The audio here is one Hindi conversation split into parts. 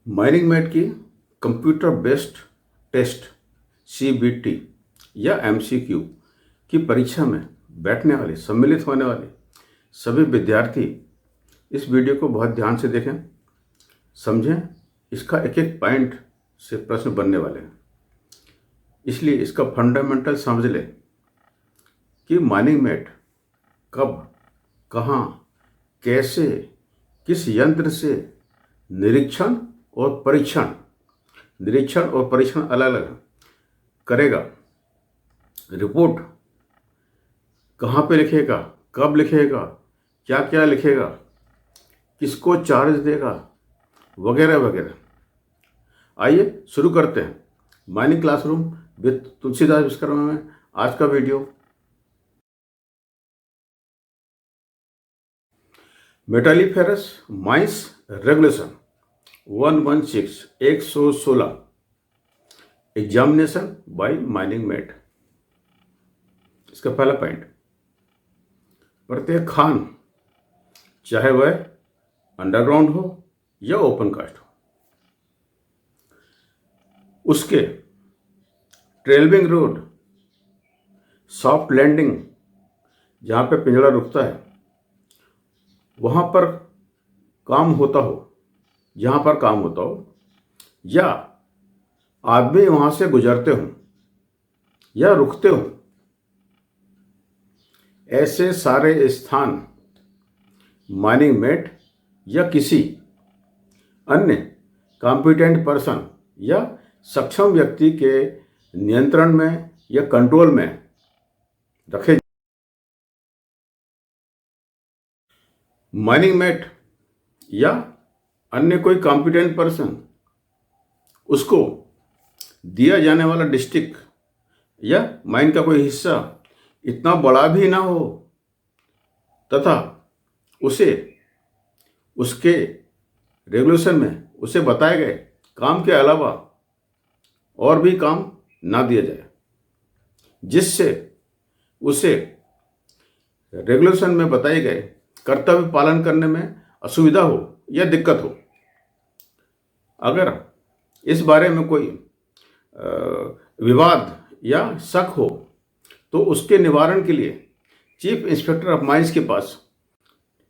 माइनिंग मेट की कंप्यूटर बेस्ड टेस्ट सीबीटी या एमसीक्यू की परीक्षा में बैठने वाले सम्मिलित होने वाले सभी विद्यार्थी इस वीडियो को बहुत ध्यान से देखें, समझें। इसका एक एक पॉइंट से प्रश्न बनने वाले हैं, इसलिए इसका फंडामेंटल समझ लें कि माइनिंग मेट कब, कहाँ, कैसे, किस यंत्र से निरीक्षण और परीक्षण अलग अलग करेगा, रिपोर्ट कहाँ पे लिखेगा, कब लिखेगा, क्या क्या लिखेगा, किसको चार्ज देगा, वगैरह वगैरह। आइए शुरू करते हैं mining classroom with Tulsidas Vishwakarma में आज का video. Metalliferous mines regulation 116 examination by mining mate. इसका पहला पॉइंट, प्रत्येक खान चाहे वह अंडरग्राउंड हो या ओपन कास्ट हो, उसके ट्रेलविंग रोड, सॉफ्ट लैंडिंग जहाँ पे पिंजरा रुकता है वहाँ पर काम होता हो, जहाँ पर काम होता हो, या आदमी वहाँ से गुजरते हों या रुकते हों, ऐसे सारे स्थान माइनिंग मेट या किसी अन्य कॉम्पिटेंट पर्सन या सक्षम व्यक्ति के नियंत्रण में या कंट्रोल में रखे। माइनिंग मेट या अन्य कोई कॉम्पिटेंट पर्सन उसको दिया जाने वाला डिस्ट्रिक्ट या माइन का कोई हिस्सा इतना बड़ा भी ना हो तथा उसे उसके रेगुलेशन में उसे बताए गए काम के अलावा और भी काम ना दिया जाए, जिससे उसे रेगुलेशन में बताए गए कर्तव्य पालन करने में असुविधा हो या दिक्कत हो। अगर इस बारे में कोई विवाद या शक हो तो उसके निवारण के लिए चीफ इंस्पेक्टर ऑफ माइंस के पास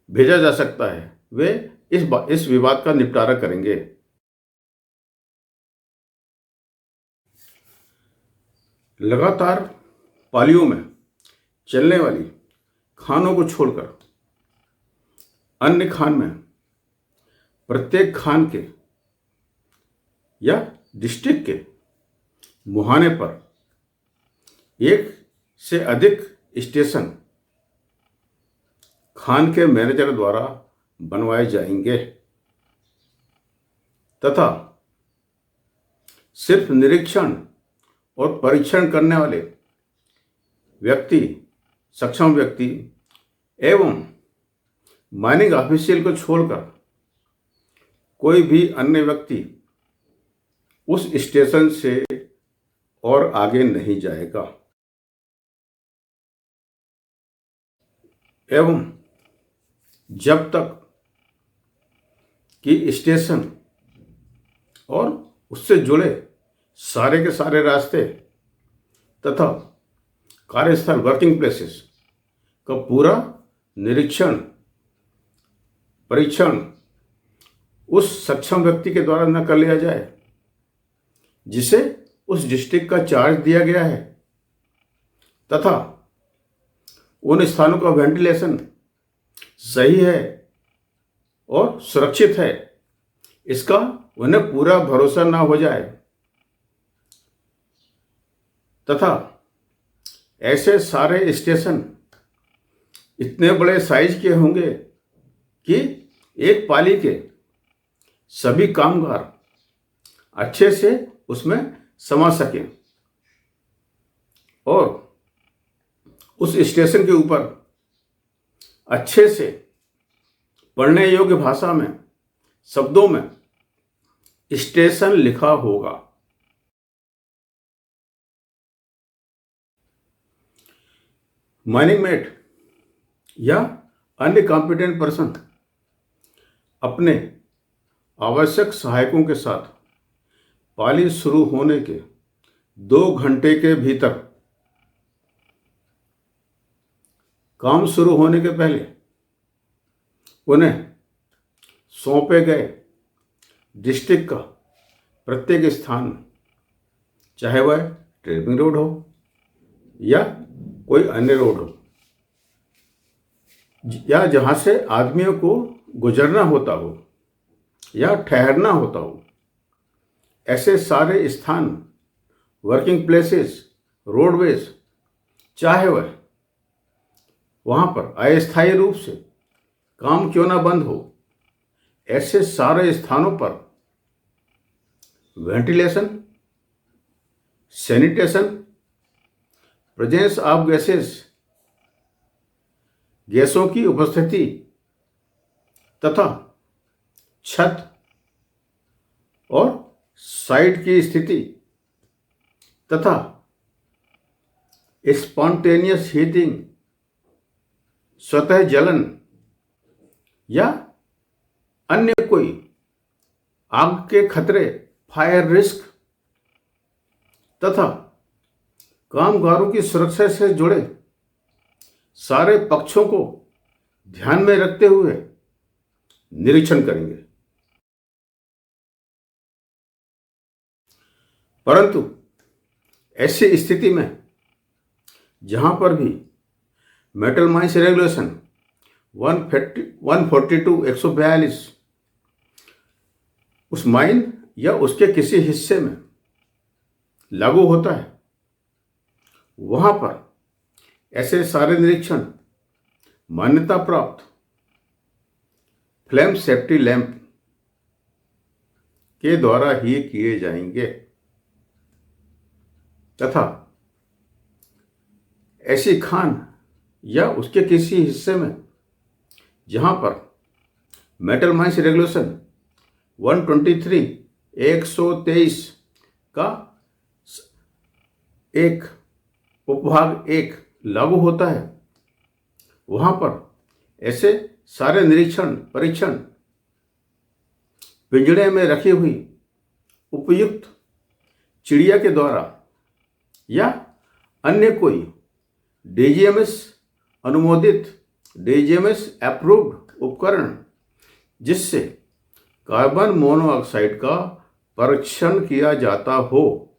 भेजा जा सकता है। वे इस विवाद का निपटारा करेंगे। लगातार पालियों में चलने वाली खानों को छोड़कर अन्य खान में प्रत्येक खान के या डिस्ट्रिक्ट के मुहाने पर एक से अधिक स्टेशन खान के मैनेजर द्वारा बनवाए जाएंगे तथा सिर्फ निरीक्षण और परीक्षण करने वाले व्यक्ति, सक्षम व्यक्ति एवं माइनिंग ऑफिशियल को छोड़कर कोई भी अन्य व्यक्ति उस स्टेशन से और आगे नहीं जाएगा। एवं जब तक कि स्टेशन और उससे जुड़े सारे के सारे रास्ते तथा कार्यस्थल वर्किंग प्लेसेस का पूरा निरीक्षण परीक्षण उस सक्षम व्यक्ति के द्वारा न कर लिया जाए जिसे उस डिस्ट्रिक्ट का चार्ज दिया गया है तथा उन स्थानों का वेंटिलेशन सही है और सुरक्षित है, इसका उन्हें पूरा भरोसा ना हो जाए तथा ऐसे सारे स्टेशन इतने बड़े साइज के होंगे कि एक पाली के सभी कामगार अच्छे से उसमें समा सकें और उस स्टेशन के ऊपर अच्छे से पढ़ने योग्य भाषा में शब्दों में स्टेशन लिखा होगा। माइनिंग मेट या अन्य कॉम्पिटेंट पर्सन अपने आवश्यक सहायकों के साथ पाली शुरू होने के 2 घंटे के भीतर काम शुरू होने के पहले उन्हें सौंपे गए डिस्ट्रिक्ट का प्रत्येक स्थान, चाहे वह ट्रेपिंग रोड हो या कोई अन्य रोड हो, या जहाँ से आदमियों को गुजरना होता हो या ठहरना होता हो, ऐसे सारे स्थान, वर्किंग प्लेसेस, रोडवेज, चाहे वह वहाँ पर अस्थायी रूप से काम क्यों ना बंद हो, ऐसे सारे स्थानों पर वेंटिलेशन, सैनिटेशन, प्रेजेंस ऑफ गैसों की उपस्थिति तथा छत और साइड की स्थिति तथा स्पॉन्टेनियस हीटिंग, स्वतः जलन या अन्य कोई आग के खतरे, फायर रिस्क तथा कामगारों की सुरक्षा से जुड़े सारे पक्षों को ध्यान में रखते हुए निरीक्षण करेंगे। परंतु ऐसी स्थिति में जहां पर भी मेटल माइंस रेगुलेशन 142 उस माइन या उसके किसी हिस्से में लागू होता है, वहां पर ऐसे सारे निरीक्षण मान्यता प्राप्त फ्लेम सेफ्टी लैंप के द्वारा ही किए जाएंगे तथा ऐसी खान या उसके किसी हिस्से में जहां पर मेटल माइंस रेगुलेशन 123 का एक उपभाग 1 लागू होता है, वहां पर ऐसे सारे निरीक्षण परीक्षण पिंजड़े में रखी हुई उपयुक्त चिड़िया के द्वारा या अन्य कोई डीजीएमएस अनुमोदित, डीजीएमएस अप्रूव्ड उपकरण जिससे कार्बन मोनोऑक्साइड का परीक्षण किया जाता हो,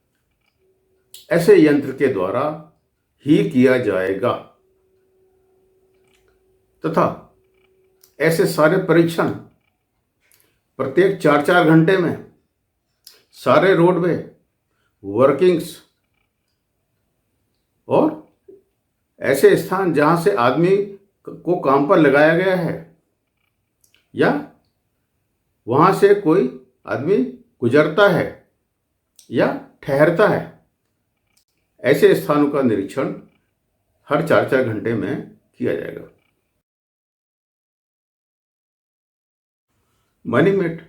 ऐसे यंत्र के द्वारा ही किया जाएगा तथा ऐसे सारे परीक्षण प्रत्येक 4-4 घंटे में सारे रोडवे वर्किंग्स और ऐसे स्थान जहां से आदमी को काम पर लगाया गया है या वहां से कोई आदमी गुजरता है या ठहरता है, ऐसे स्थानों का निरीक्षण हर 4-4 घंटे में किया जाएगा। मैनेजमेंट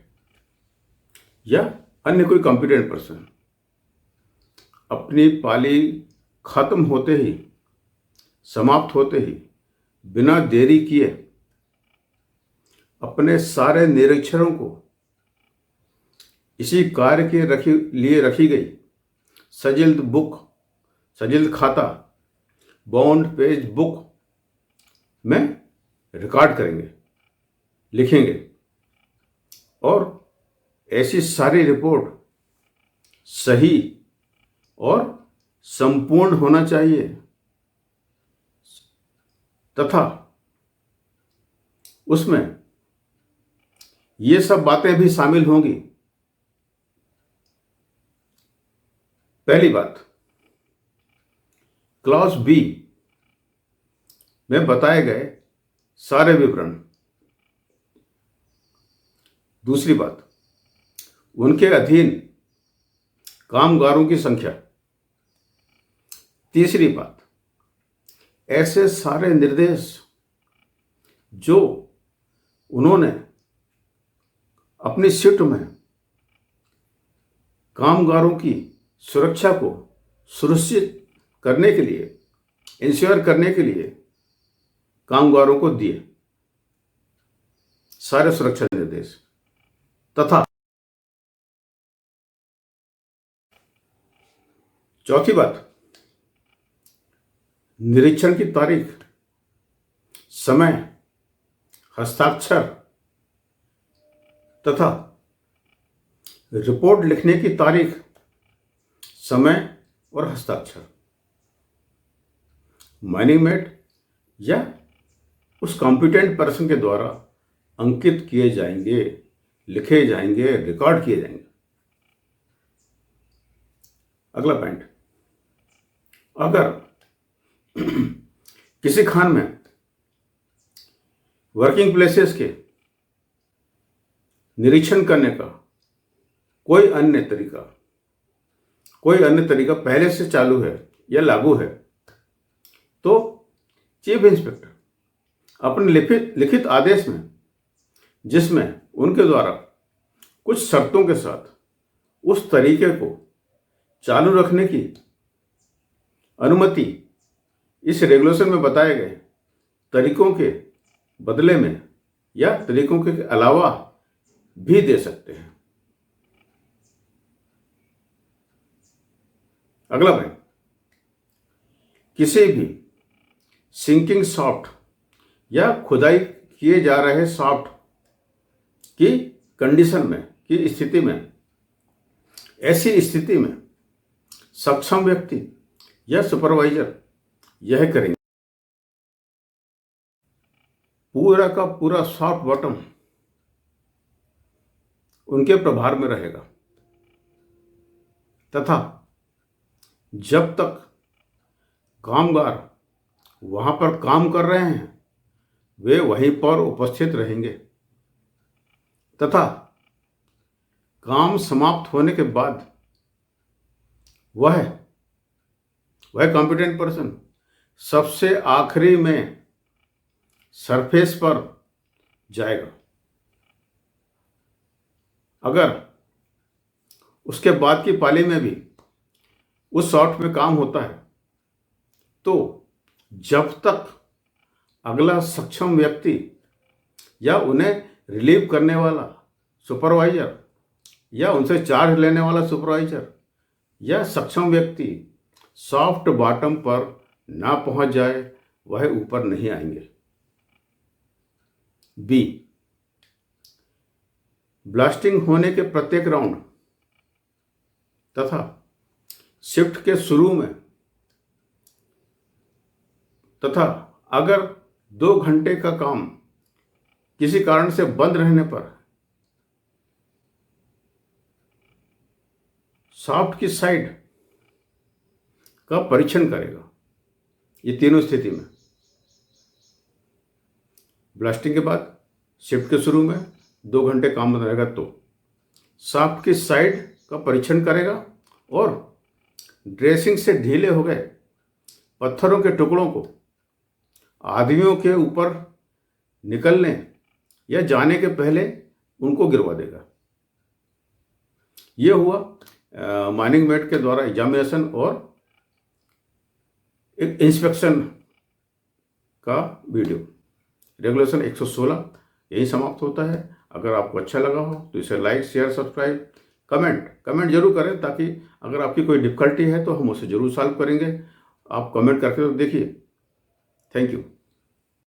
या अन्य कोई कॉम्पिटेंट पर्सन अपनी पाली खत्म होते ही, समाप्त होते ही, बिना देरी किए अपने सारे निरीक्षणों को इसी कार्य के लिए रखी गई सजिल्द बुक, सजिल्द खाता, बाउंड पेज बुक में रिकॉर्ड करेंगे, लिखेंगे और ऐसी सारी रिपोर्ट सही और संपूर्ण होना चाहिए तथा उसमें ये सब बातें भी शामिल होंगी। पहली बात, क्लॉज बी में बताए गए सारे विवरण। दूसरी बात, उनके अधीन कामगारों की संख्या। तीसरी बात, ऐसे सारे निर्देश जो उन्होंने अपनी शिफ्ट में कामगारों की सुरक्षा को सुनिश्चित करने के लिए, इंश्योर करने के लिए कामगारों को दिए, सारे सुरक्षा निर्देश। तथा चौथी बात, निरीक्षण की तारीख, समय, हस्ताक्षर तथा रिपोर्ट लिखने की तारीख, समय और हस्ताक्षर माइनिंग मेट या उस कॉम्पिटेंट पर्सन के द्वारा अंकित किए जाएंगे, लिखे जाएंगे, रिकॉर्ड किए जाएंगे। अगला पॉइंट, अगर किसी खान में वर्किंग प्लेसेस के निरीक्षण करने का कोई अन्य तरीका पहले से चालू है या लागू है, तो चीफ इंस्पेक्टर अपने लिखित आदेश में, जिसमें उनके द्वारा कुछ शर्तों के साथ उस तरीके को चालू रखने की अनुमति इस रेगुलेशन में बताए गए तरीकों के बदले में या तरीकों के अलावा भी दे सकते हैं। अगला पॉइंट, किसी भी सिंकिंग शाफ्ट या खुदाई किए जा रहे शाफ्ट की कंडीशन में, की स्थिति में, ऐसी स्थिति में सक्षम व्यक्ति या सुपरवाइजर यह करेंगे, पूरा का पूरा शाफ्ट बॉटम उनके प्रभार में रहेगा तथा जब तक कामगार वहां पर काम कर रहे हैं वे वहीं पर उपस्थित रहेंगे तथा काम समाप्त होने के बाद वह कॉम्पिटेंट पर्सन सबसे आखिरी में सरफेस पर जाएगा। अगर उसके बाद की पाली में भी उस शाफ्ट में काम होता है तो जब तक अगला सक्षम व्यक्ति या उन्हें रिलीव करने वाला सुपरवाइजर या उनसे चार्ज लेने वाला सुपरवाइजर या सक्षम व्यक्ति सॉफ्ट बॉटम पर ना पहुंच जाए वह ऊपर नहीं आएंगे। बी, ब्लास्टिंग होने के प्रत्येक राउंड तथा शिफ्ट के शुरू में तथा अगर 2 घंटे का काम किसी कारण से बंद रहने पर शाफ्ट की साइड का परीक्षण करेगा। ये तीनों स्थिति में, ब्लास्टिंग के बाद, शिफ्ट के शुरू में, 2 घंटे काम बंद रहेगा तो शाफ्ट की साइड का परीक्षण करेगा और ड्रेसिंग से ढीले हो गए पत्थरों के टुकड़ों को आदमियों के ऊपर निकलने या जाने के पहले उनको गिरवा देगा। ये हुआ माइनिंग मेट के द्वारा एग्जामिनेशन और एक इंस्पेक्शन का वीडियो। रेगुलेशन 116 यही समाप्त होता है। अगर आपको अच्छा लगा हो तो इसे लाइक, शेयर, सब्सक्राइब, कमेंट जरूर करें, ताकि अगर आपकी कोई डिफ़िकल्टी है तो हम उसे ज़रूर सॉल्व करेंगे। आप कमेंट करके तो देखिए। Thank you.